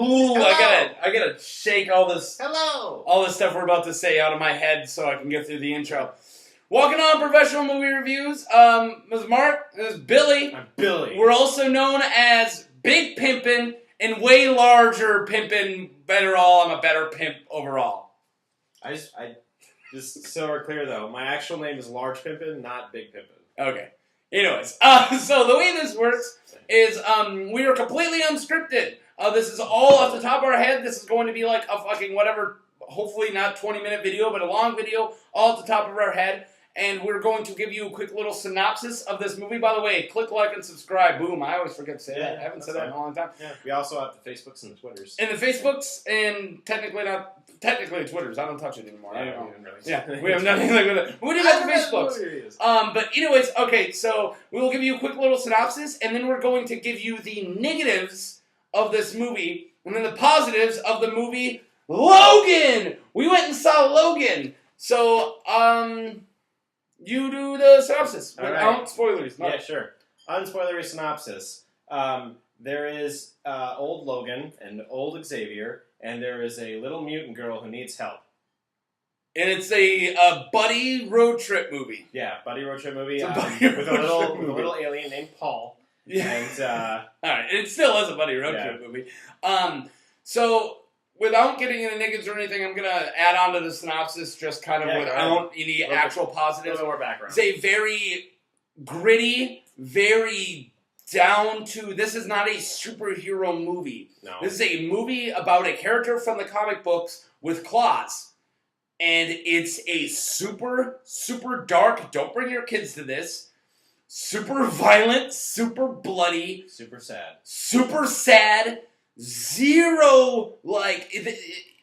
Ooh, I gotta shake all this stuff we're about to say out of my head so I can get through the intro. Walking on Professional Movie Reviews. This is Mark. This is Billy. I'm Billy. We're also known as Big Pimpin' and way larger pimpin'. Better all. I'm a better pimp overall. I just so we're clear though, my actual name is Large Pimpin', not Big Pimpin'. Okay. Anyways, so the way this works is we are completely unscripted. This is all off the top of our head. This is going to be like a fucking whatever, hopefully not 20-minute video, but a long video all off the top of our head. And we're going to give you a quick little synopsis of this movie. By the way, click like and subscribe. Boom. I always forget to say that. I haven't said that in a long time. Yeah. We also have the Facebooks and the Twitters. And the Facebooks and technically the Twitters. I don't touch it anymore. We have nothing like that. We do have the Facebooks. But anyways, okay, so we will give you a quick little synopsis, and then we're going to give you the negatives of this movie, and then the positives of the movie Logan! We went and saw Logan. So, you do the synopsis without spoilers. Yeah, sure. Unspoilery synopsis. There is old Logan and old Xavier, and there is a little mutant girl who needs help. And it's a buddy road trip movie. Yeah, buddy road trip movie with a little alien named Paul. Yeah. And all right, it still is a buddy road trip movie. So without getting into negatives or anything, I'm gonna add on to the synopsis just kind of without any actual positives. A little more background. It's a very gritty, very down to. This is not a superhero movie. No. This is a movie about a character from the comic books with claws. And it's a super, super dark, don't bring your kids to this, super violent, super bloody, super sad, zero,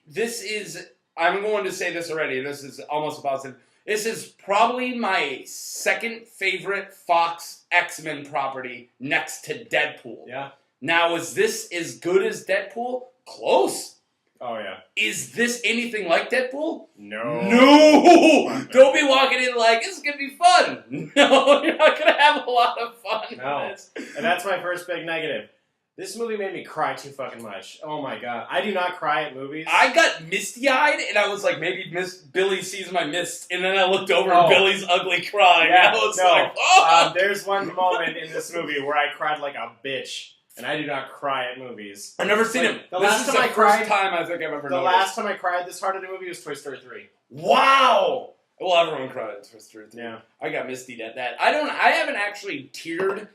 this is, I'm going to say this already, this is almost a positive, this is probably my second favorite Fox X-Men property next to Deadpool. Yeah. Now, is this as good as Deadpool? Close. Oh, yeah. Is this anything like Deadpool? No. Don't be walking in like, this is going to be fun. No, you're not going to have a lot of fun. No. And that's my first big negative. This movie made me cry too fucking much. Oh, my God. I do not cry at movies. I got misty-eyed, and I was like, maybe Billy sees my mist. And then I looked over, and Billy's ugly crying. Yeah, I was like, oh! There's one moment in this movie where I cried like a bitch. And I do not cry at movies. I've never seen him. The last time I cried, I think I've ever The last time I cried this hard at a movie was Toy Story 3. Wow! Well, everyone cried at Toy Story 3. Yeah. I got misty at that. I haven't actually teared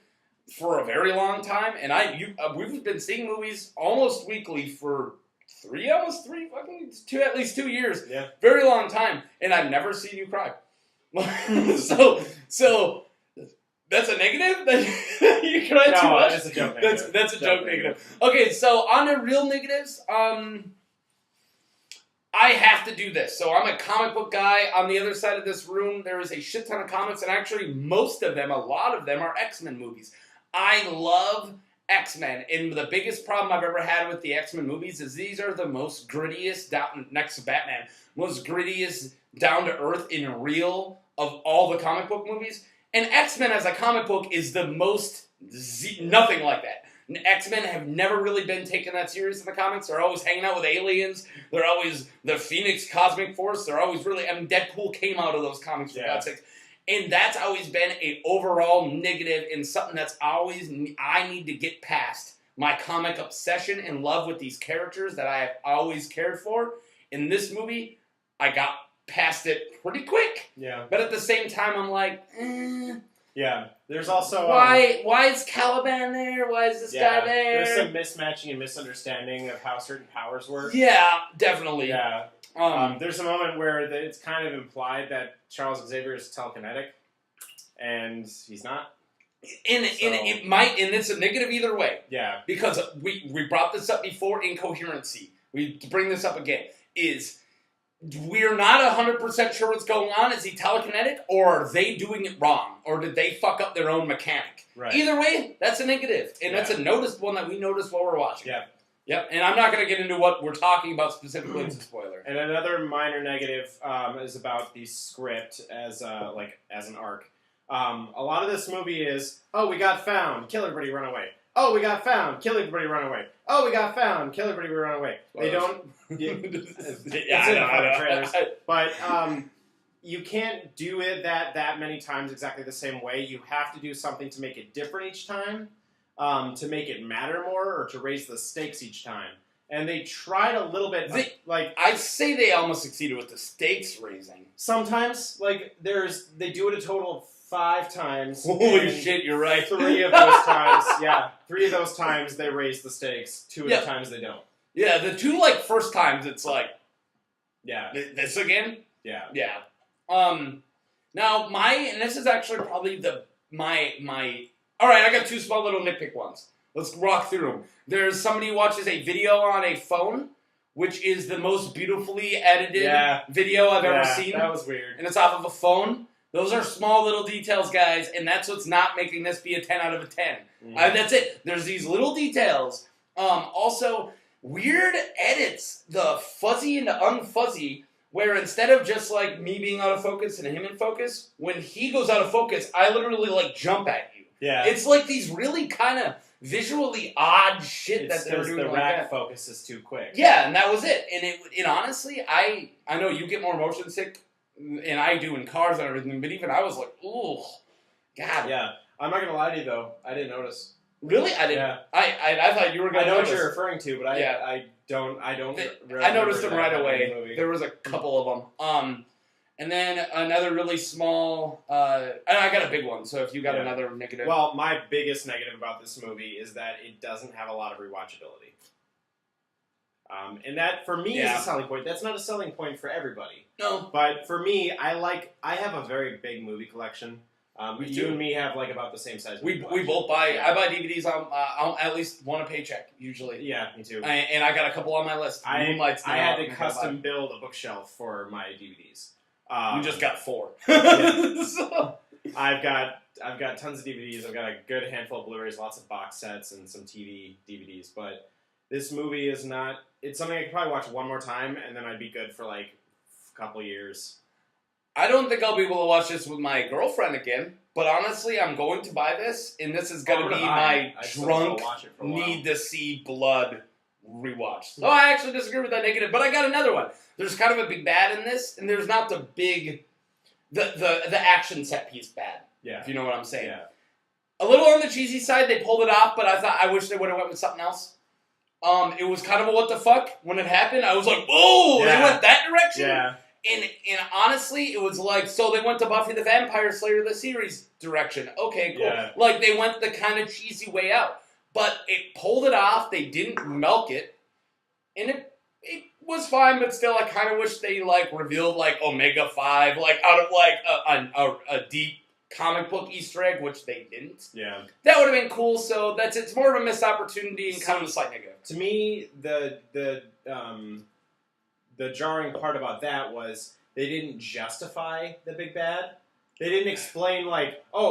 for a very long time, and we've been seeing movies almost weekly for at least 2 years. Yeah. Very long time, and I've never seen you cry. so that's a negative? That you cry too much? That's a joke negative. That's a joke negative. Okay, so on to real negatives, I have to do this. So I'm a comic book guy. On the other side of this room, there is a shit ton of comics, and actually a lot of them are X-Men movies. I love X-Men, and the biggest problem I've ever had with the X-Men movies is these are the most grittiest, next to Batman, most grittiest, down-to-earth and real of all the comic book movies. And X-Men as a comic book is the most nothing like that. X-Men have never really been taken that serious in the comics. They're always hanging out with aliens. They're always the Phoenix Cosmic Force. They're always really... Deadpool came out of those comics, for God's sake. And that's always been an overall negative and something that's always... I need to get past my comic obsession and love with these characters that I have always cared for. In this movie, I got past it pretty quick. Yeah. But at the same time, I'm like, Yeah. There's also... Why is Caliban there? Why is this guy there? There's some mismatching and misunderstanding of how certain powers work. Yeah, definitely. Yeah. There's a moment where it's kind of implied that Charles Xavier is telekinetic, and he's not. And it might, and it's a negative either way. Yeah. Because we brought this up before, incoherency. We bring this up again. We're not 100% sure what's going on. Is he telekinetic, or are they doing it wrong? Or did they fuck up their own mechanic? Right. Either way, that's a negative. And that's a noticed one that we noticed while we're watching. Yeah. Yep, and I'm not going to get into what we're talking about specifically. It's a spoiler. And another minor negative is about the script as an arc. A lot of this movie is, we got found, kill everybody, run away. oh, we got found, kill everybody, run away. Oh, we got found, kill everybody, run away. They don't. It's in the fucking trailers. But you can't do it that many times exactly the same way. You have to do something to make it different each time, to make it matter more, or to raise the stakes each time. And they tried a little bit, I'd say they almost succeeded with the stakes raising. Sometimes, they do it a total of 5 times. Holy shit, you're right. 3 of those times, 3 of those times they raise the stakes. 2 of the times they don't. Yeah, the 2 first times it's like, this again? Yeah. Yeah. Now and this is actually probably my. All right, I got 2 small little nitpick ones. Let's rock through them. There's somebody who watches a video on a phone, which is the most beautifully edited video I've ever seen. That was weird. And it's off of a phone. Those are small little details, guys, and that's what's not making this be a 10 out of a 10. That's it. There's these little details. Also, weird edits, the fuzzy and the unfuzzy, where instead of just me being out of focus and him in focus, when he goes out of focus, I literally jump at you. Yeah. It's these really kind of visually odd shit that they're doing. The rack focus is too quick. Yeah, and that was it. And honestly, I know you get more motion sick, and I do in cars and everything, but even I was like, ooh, God. Yeah. I'm not gonna lie to you though, I didn't notice. Really? I didn't. Yeah. I thought you were gonna. I know notice. what you're referring to, but I don't. I noticed them right away. There was a couple of them. And then another really small, and I got a big one, so if you got another negative. Well, my biggest negative about this movie is that it doesn't have a lot of rewatchability. And that, for me, is a selling point. That's not a selling point for everybody. No. But for me, I have a very big movie collection. You and me have about the same size. We both buy. I buy DVDs on at least one a paycheck usually. Yeah, me too. And I got a couple on my list. I had to custom build a bookshelf for my DVDs. You just got 4. So. I've got tons of DVDs. I've got a good handful of Blu-rays, lots of box sets, and some TV DVDs. But this movie is not. It's something I could probably watch one more time, and then I'd be good for a couple years. I don't think I'll be able to watch this with my girlfriend again. But honestly, I'm going to buy this, and this is going to be my drunk need to see blood rewatch. So I actually disagree with that negative, but I got another one. There's kind of a big bad in this, and there's not the big, the action set piece bad. Yeah. If you know what I'm saying. Yeah. A little on the cheesy side, they pulled it off, but I wish they would have went with something else. It was kind of a what the fuck when it happened. I was like, whoa, they went that direction? Yeah. And honestly, it was so they went to Buffy the Vampire Slayer the series direction. Okay, cool. Yeah. They went the kind of cheesy way out. But it pulled it off. They didn't milk it. And it was fine, but still, I kind of wish they, revealed, Omega 5, out of, a deep comic book Easter egg, which they didn't. Yeah. That would have been cool, so it's more of a missed opportunity and kind of a slight negative. To me, the jarring part about that was they didn't justify the big bad. They didn't explain,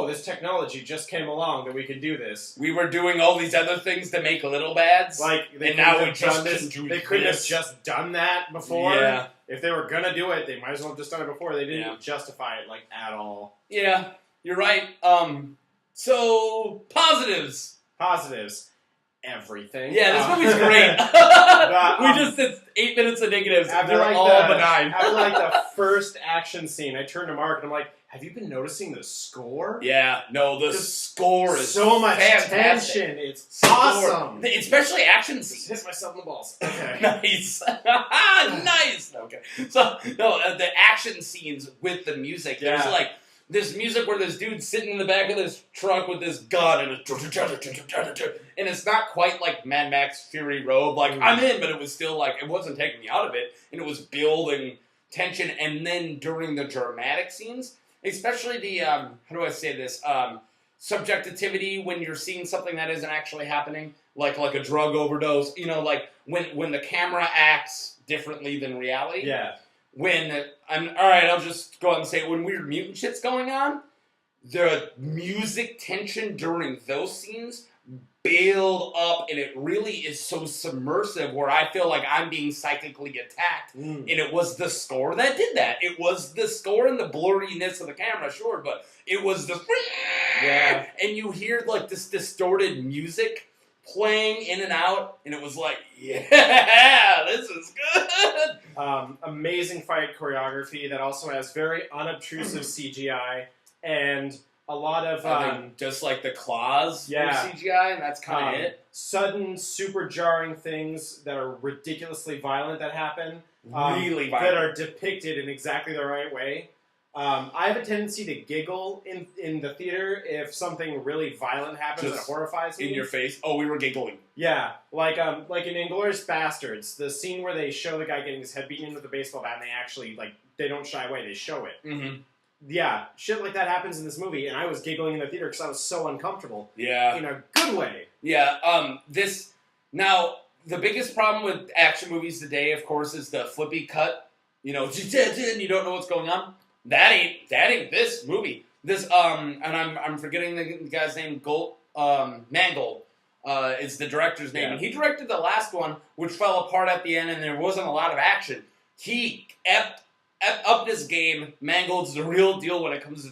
this technology just came along that we could do this. We were doing all these other things to make little bads. And now we just they couldn't have just done that before. Yeah. If they were going to do it, they might as well have just done it before. They didn't justify it, at all. Yeah, you're right. So, positives. Positives. Everything. Yeah, this movie's great. We just did 8 minutes of negatives, and they're all benign. After, the first action scene, I turned to Mark, and I'm like, have you been noticing the score? Yeah, no, the score is so much fantastic. tension. It's awesome. Especially action scenes. Hit myself in the balls. Okay. Nice. Nice. Okay. So, no, the action scenes with the music, there's this music where this dude's sitting in the back of this truck with this gun, and it's not quite like Mad Max Fury Road. I'm in, but it was still it wasn't taking me out of it, and it was building tension. And then during the dramatic scenes, especially the, how do I say this, subjectivity when you're seeing something that isn't actually happening, like a drug overdose, when the camera acts differently than reality. Yeah. I'll just go ahead and say it, when weird mutant shit's going on, the music tension during those scenes build up, and it really is so submersive where I feel like I'm being psychically attacked. And it was the score that did that. It was the score and the blurriness of the camera, sure, but it was the... Yeah. And you hear, this distorted music playing in and out, and it was like, yeah, this is good. Amazing fight choreography that also has very unobtrusive CGI and a lot of I think just like the claws were CGI, and that's kind of it. Sudden, super jarring things that are ridiculously violent that happen. Really violent. That are depicted in exactly the right way. I have a tendency to giggle in the theater if something really violent happens that horrifies me. In your face. Oh, we were giggling. Yeah, like in Inglourious Bastards, the scene where they show the guy getting his head beaten in with a baseball bat, and they actually they don't shy away; they show it. Mm-hmm. Yeah, shit like that happens in this movie, and I was giggling in the theater because I was so uncomfortable. Yeah, in a good way. Yeah. Now the biggest problem with action movies today, of course, is the flippy cut. You know, and you don't know what's going on. That ain't this movie. This and I'm forgetting the guy's name. Mangold is the director's name, and he directed the last one, which fell apart at the end, and there wasn't a lot of action. He upped his game. Mangold's the real deal when it comes to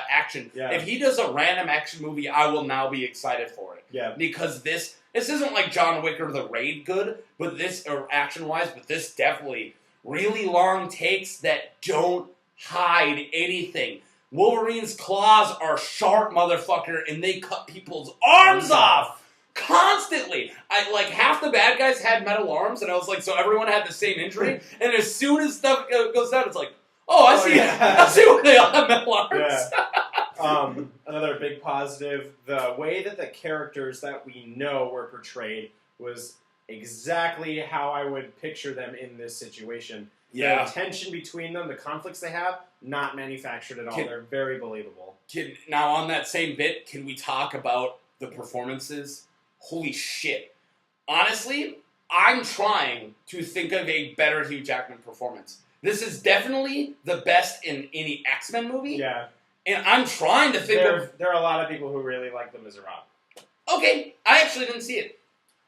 action. Yeah. If he does a random action movie, I will now be excited for it. Yeah, because this isn't like John Wick or The Raid good, but this or action wise, but this definitely really long takes that don't hide anything. Wolverine's claws are sharp, motherfucker, and they cut people's arms off constantly. Half the bad guys had metal arms, and I was like, so everyone had the same injury. And as soon as stuff goes down, it's like, I see. Yeah. I see why they all have metal arms. Yeah. Another big positive: the way that the characters that we know were portrayed was exactly how I would picture them in this situation. Yeah. The tension between them, the conflicts they have, not manufactured at all. They're very believable. Now, on that same bit, can we talk about the performances? Holy shit. Honestly, I'm trying to think of a better Hugh Jackman performance. This is definitely the best in any X-Men movie. Yeah. And I'm trying to think There are a lot of people who really like Les Miserables. Okay. I actually didn't see it.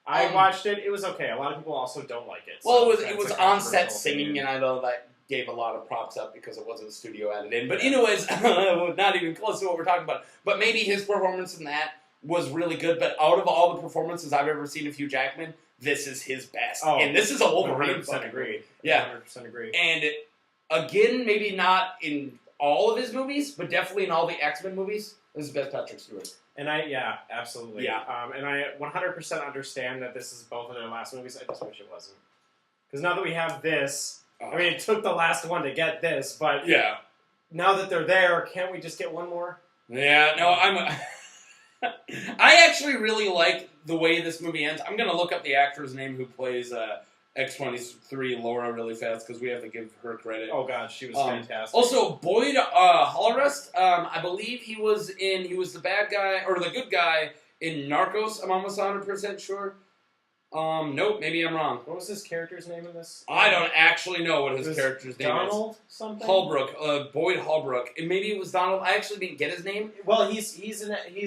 I watched it. It was okay. A lot of people also don't like it. Well, it was on-set singing, and I know that gave a lot of props up because it wasn't studio added in. But anyways, not even close to what we're talking about. But maybe his performance in that was really good. But out of all the performances I've ever seen of Hugh Jackman, this is his best. Oh, and this is a Wolverine. 100% agree. Yeah. 100% agree. And again, maybe not in all of his movies, but definitely in all the X-Men movies, this is best Patrick Stewart. And absolutely. Yeah. And I 100% understand that this is both of their last movies. I just wish it wasn't. Because now that we have this, I mean, it took the last one to get this, but now that they're there, can't we just get one more? Yeah, no, I actually really like the way this movie ends. I'm going to look up the actor's name who plays X-23 Laura really fast because we have to give her credit. Oh god, she was fantastic. Also, Boyd Hollerest, I believe he was the bad guy or the good guy in Narcos. I'm almost 100% sure. Nope, maybe I'm wrong. What was his character's name in this? I don't actually know what his character's name is. Donald something? Holbrook, Boyd Holbrook. And maybe it was Donald. I actually didn't get his name. Well, he's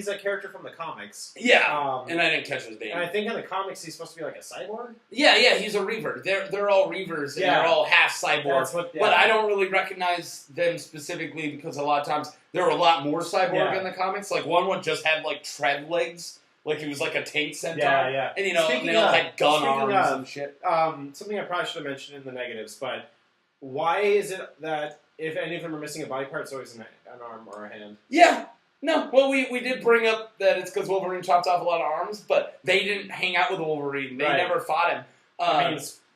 a character from the comics. Yeah, and I didn't catch his name. And I think in the comics he's supposed to be like a cyborg? Yeah, he's a Reaver. They're all Reavers, and they're all half cyborg. But I don't really recognize them specifically because a lot of times there were a lot more cyborg in the comics. Like one just had like tread legs. Like he was like a tank centaur. Yeah. And and they all had gun arms and shit. Something I probably should have mentioned in the negatives, but why is it that if any of them are missing a body part, it's always an arm or a hand? Yeah. No. Well, we did bring up that it's because Wolverine chopped off a lot of arms, but they didn't hang out with Wolverine. They never fought him.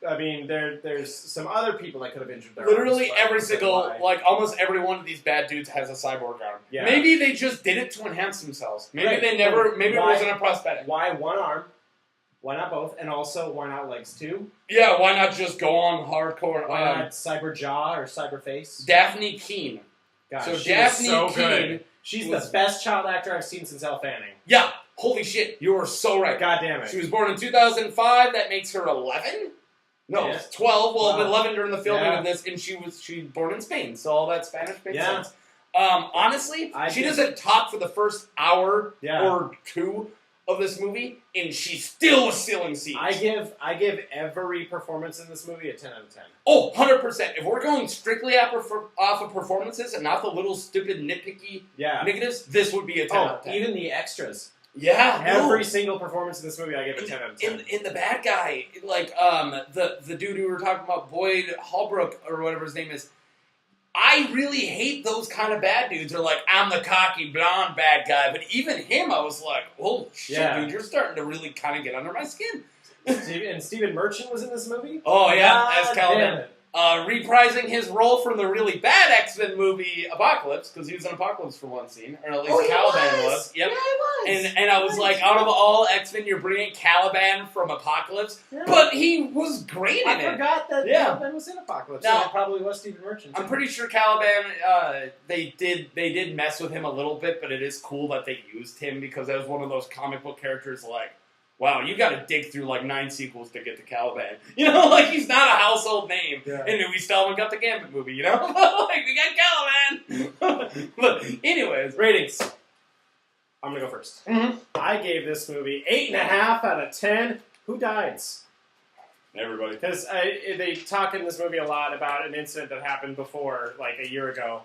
I mean, there's some other people that could have injured their literally arms, every single, almost every one of these bad dudes has a cyborg arm. Yeah. Maybe they just did it to enhance themselves. Maybe they never, maybe it wasn't a prosthetic. Why one arm? Why not both? And also, why not legs too? Yeah, why not just go on hardcore? Why not cyber jaw or cyber face? Daphne Keane. Gosh, so Daphne Keane. Good. She's the best child actor I've seen since Elle Fanning. Yeah. Holy shit, you are so right. God damn it. She was born in 2005. That makes her 11? No, 12. Well, 11 during the filming of this, and she was born in Spain, so all that Spanish makes sense. Honestly, she doesn't talk for the first hour or two of this movie, and she still was stealing scenes. I give every performance in this movie a 10 out of 10. Oh, 100%. If we're going strictly off of performances and not the little stupid nitpicky negatives, this would be a 10 out of 10. Even the extras. Yeah, Every single performance in this movie, I give a 10 out of 10. In the bad guy, like the dude who we were talking about, Boyd Holbrook or whatever his name is. I really hate those kind of bad dudes. They're like, I'm the cocky blonde bad guy, but even him, I was like, oh shit, dude, you're starting to really kind of get under my skin. And Stephen Merchant was in this movie? Oh yeah, as Caliban. Reprising his role from the really bad X-Men movie Apocalypse, because he was in Apocalypse for one scene, or at least Caliban was. Yep. Yeah, he was. And I was like, out of all X-Men, you're bringing Caliban from Apocalypse, but he was great in it. I forgot that Caliban was in Apocalypse. Now, it probably was Stephen Merchant. I'm pretty sure Caliban, they did mess with him a little bit, but it is cool that they used him because that was one of those comic book characters like, wow, you got to dig through like 9 sequels to get to Caliban. You know, like he's not a household name. Yeah. And we still haven't got the Gambit movie, you know? Like, we got Caliban. But anyways. Ratings. I'm going to go first. Mm-hmm. I gave this movie 8.5 out of 10. Who dies? Everybody. Because they talk in this movie a lot about an incident that happened before, like a year ago,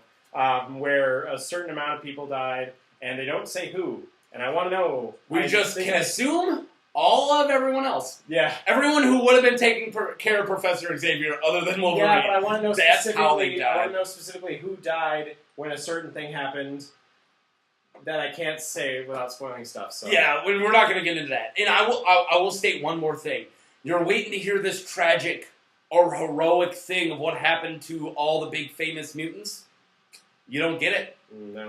where a certain amount of people died, and they don't say who. And I want to know. We just can assume all of everyone else. Yeah. Everyone who would have been taking care of Professor Xavier other than Wolverine. Yeah, but I want to know That's specifically who died when a certain thing happened that I can't say without spoiling stuff. So yeah, we're not going to get into that. And I will state one more thing. You're waiting to hear this tragic or heroic thing of what happened to all the big famous mutants. You don't get it.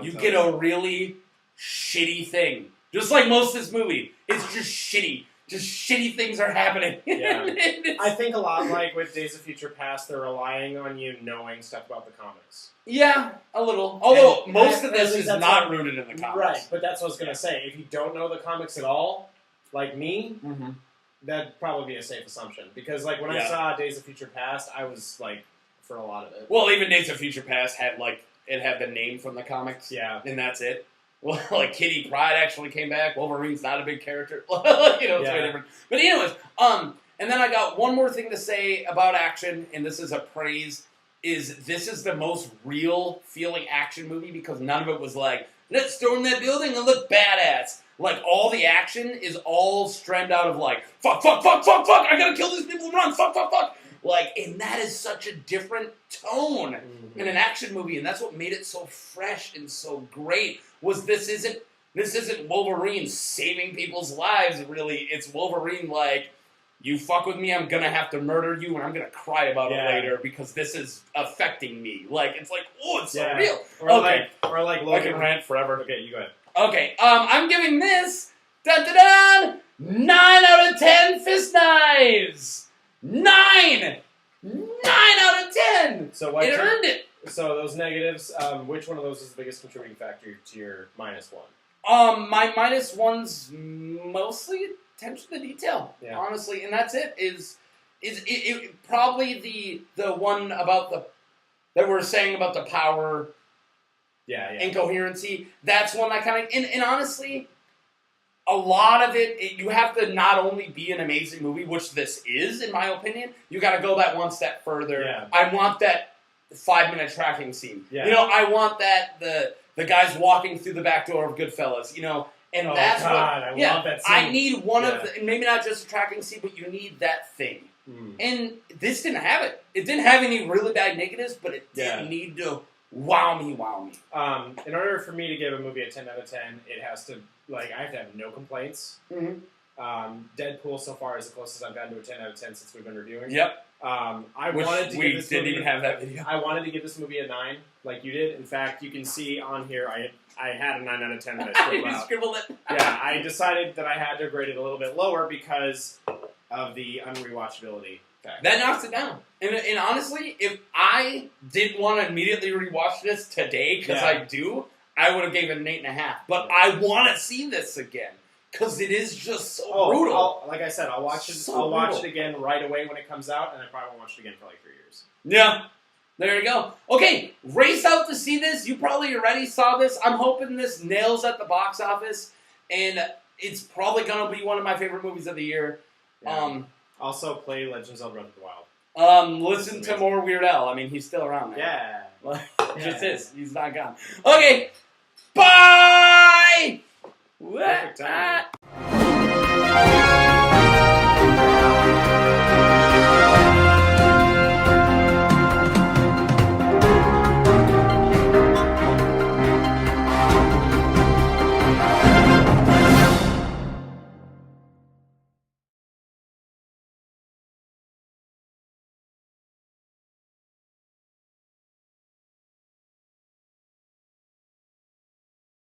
You get a really shitty thing. Just like most of this movie. It's just shitty. Just shitty things are happening. Yeah. I think a lot like with Days of Future Past, they're relying on you knowing stuff about the comics. Yeah, a little. Although most of this is not rooted in the comics. Right, but that's what I was going to say. If you don't know the comics at all, like me, that'd probably be a safe assumption. Because like when I saw Days of Future Past, I was like, for a lot of it. Well, even Days of Future Past had like, it had the name from the comics. Yeah. And that's it. Well, like Kitty Pryde actually came back. Wolverine's not a big character. You know, it's very different. But anyways, and then I got one more thing to say about action, and this is a praise, is this is the most real feeling action movie because none of it was like, let's storm that building and look badass. Like, all the action is all stemmed out of like, fuck, fuck, fuck, fuck, fuck, I gotta kill these people and run, fuck, fuck, fuck. Like, and that is such a different tone in an action movie, and that's what made it so fresh and so great, was this isn't Wolverine saving people's lives, really. It's Wolverine like, you fuck with me, I'm gonna have to murder you, and I'm gonna cry about it later, because this is affecting me. Like, it's like, oh, it's so real. Or like Logan. I can rant forever. Okay, you go ahead. Okay, I'm giving this, 9 out of 10 fist knives! 9 out of 10! So it earned it. So those negatives, which one of those is the biggest contributing factor to your -1? My -1's mostly attention to detail, honestly, and that's it. Is it probably the one about that we're saying about the power, incoherency. That's one that kind of and honestly, a lot of it, you have to not only be an amazing movie, which this is, in my opinion, you got to go that one step further. Yeah. I want that 5-minute tracking scene. Yeah. You know, I want that the guys walking through the back door of Goodfellas. You know, and that's what. I love that scene. I need one of the, maybe not just a tracking scene, but you need that thing. And this didn't have it. It didn't have any really bad negatives, but it didn't need to wow me. In order for me to give a movie a 10 out of 10, it has to. Like, I have to have no complaints. Deadpool so far is the closest I've gotten to a 10 out of 10 since we've been reviewing. Yep. We didn't even have that video. I wanted to give this movie a 9, like you did. In fact, you can see on here I had a 9 out of 10 that I scribbled out. Scribbled it. Yeah, I decided that I had to grade it a little bit lower because of the unrewatchability factor. That knocks it down. And honestly, if I didn't want to immediately rewatch this today, because I do, I would have given it an 8.5. But I want to see this again because it is just so brutal. Like I said, I'll watch it. I'll watch it again right away when it comes out, and I probably won't watch it again for like 3 years. Yeah, there you go. Okay, race out to see this. You probably already saw this. I'm hoping this nails at the box office, and it's probably gonna be one of my favorite movies of the year. Yeah. Also, play Legend of Zelda: Breath of the Wild. Listen to more Weird Al. I mean, he's still around, man. Yeah. Just is. He's not gone. Okay. Bye! Perfect timing.